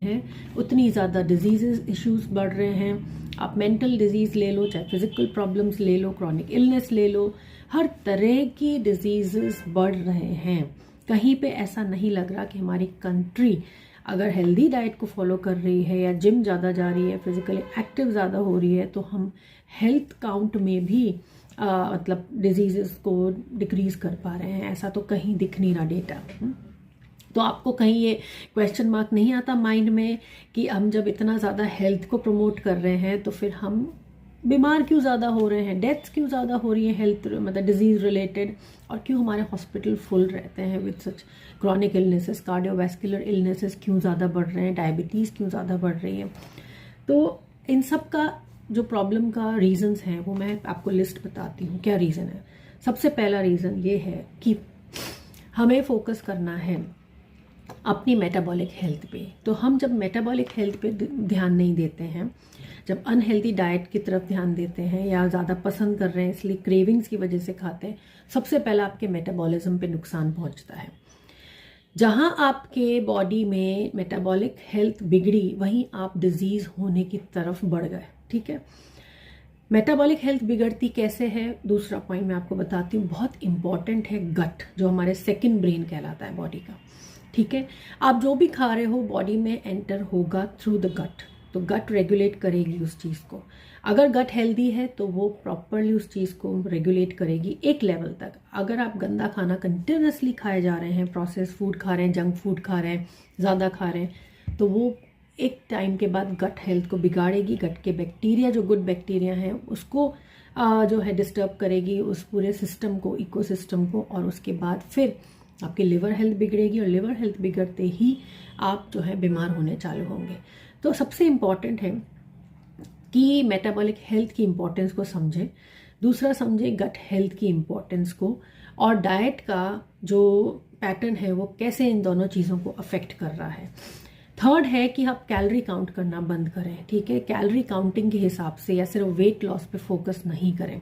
हैं उतनी ज़्यादा डिजीज़ इश्यूज बढ़ रहे हैं। आप मेंटल डिजीज़ ले लो, चाहे फिजिकल प्रॉब्लम्स ले लो, क्रॉनिक इलनेस ले लो, हर तरह की डिजीज़ बढ़ रहे हैं। कहीं पे ऐसा नहीं लग रहा कि हमारी कंट्री अगर हेल्दी डाइट को फॉलो कर रही है या जिम ज़्यादा जा रही है, फिजिकली एक्टिव ज़्यादा हो रही है, तो हम हेल्थ काउंट में भी मतलब डिजीज़ को डिक्रीज़ कर पा रहे हैं। ऐसा तो कहीं दिख नहीं रहा डेटा। तो आपको कहीं ये क्वेश्चन मार्क नहीं आता माइंड में कि हम जब इतना ज़्यादा हेल्थ को प्रमोट कर रहे हैं तो फिर हम बीमार क्यों ज़्यादा हो रहे हैं, डेथ्स क्यों ज़्यादा हो रही है हेल्थ मतलब डिजीज़ रिलेटेड, और क्यों हमारे हॉस्पिटल फुल रहते हैं with such chronic illnesses, cardiovascular illnesses क्यों ज़्यादा बढ़ रहे हैं, डायबिटीज़ क्यों ज़्यादा बढ़ रही है। तो इन सब का जो प्रॉब्लम का रीजंस हैं वो मैं आपको लिस्ट बताती हूँ क्या रीज़न है। सबसे पहला रीज़न ये है कि हमें फोकस करना है अपनी मेटाबॉलिक हेल्थ पे। तो हम जब मेटाबॉलिक हेल्थ पे ध्यान नहीं देते हैं, जब अनहेल्दी डाइट की तरफ ध्यान देते हैं या ज़्यादा पसंद कर रहे हैं इसलिए क्रेविंग्स की वजह से खाते हैं, सबसे पहला आपके मेटाबॉलिज्म पे नुकसान पहुंचता है। जहां आपके बॉडी में मेटाबॉलिक हेल्थ बिगड़ी वहीं आप डिजीज़ होने की तरफ बढ़ गए। ठीक है, मेटाबॉलिक हेल्थ बिगड़ती कैसे है, दूसरा पॉइंट मैं आपको बताती हूँ, बहुत इंपॉर्टेंट है। गट जो हमारे सेकंड ब्रेन कहलाता है बॉडी का। ठीक है, आप जो भी खा रहे हो बॉडी में एंटर होगा थ्रू द गट, तो गट रेगुलेट करेगी उस चीज़ को। अगर गट हेल्दी है तो वो प्रॉपरली उस चीज़ को रेगुलेट करेगी एक लेवल तक। अगर आप गंदा खाना कंटिन्यूसली खाए जा रहे हैं, प्रोसेस फूड खा रहे हैं, जंक फूड खा रहे हैं, ज़्यादा खा रहे हैं, तो वो एक टाइम के बाद गट हेल्थ को बिगाड़ेगी। गट के बैक्टीरिया जो गुड बैक्टीरिया हैं उसको जो है डिस्टर्ब करेगी, उस पूरे सिस्टम को, इकोसिस्टम को, और उसके बाद फिर आपकी लिवर हेल्थ बिगड़ेगी, और लिवर हेल्थ बिगड़ते ही आप जो है बीमार होने चालू होंगे। तो सबसे इम्पॉर्टेंट है कि मेटाबॉलिक हेल्थ की इम्पोर्टेंस को समझें, दूसरा समझें गट हेल्थ की इम्पोर्टेंस को, और डाइट का जो पैटर्न है वो कैसे इन दोनों चीज़ों को अफेक्ट कर रहा है। थर्ड है कि आप कैलोरी काउंट करना बंद करें। ठीक है, कैलोरी काउंटिंग के हिसाब से या सिर्फ वेट लॉस पे फोकस नहीं करें।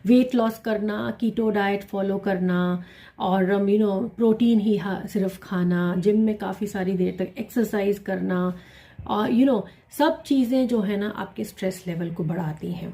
वेट लॉस करना, कीटो डाइट फॉलो करना, और प्रोटीन ही सिर्फ खाना, जिम में काफ़ी सारी देर तक एक्सरसाइज करना, और सब चीज़ें जो है ना आपके स्ट्रेस लेवल को बढ़ाती हैं।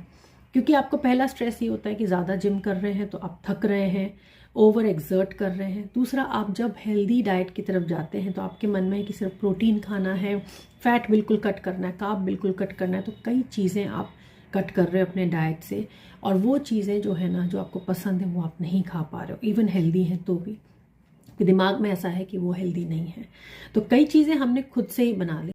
क्योंकि आपको पहला स्ट्रेस ये होता है कि ज़्यादा जिम कर रहे हैं तो आप थक रहे हैं, ओवर एक्सर्ट कर रहे हैं। दूसरा, आप जब हेल्दी डाइट की तरफ जाते हैं तो आपके मन में है कि सिर्फ प्रोटीन खाना है, फैट बिल्कुल कट करना है, कार्ब बिल्कुल कट करना है, तो कई चीज़ें आप कट कर रहे हो अपने डाइट से, और वो चीज़ें जो है ना जो आपको पसंद है वो आप नहीं खा पा रहे हो, इवन हेल्दी हैं तो भी दिमाग में ऐसा है कि वो हेल्दी नहीं है। तो कई चीज़ें हमने खुद से ही बना ली।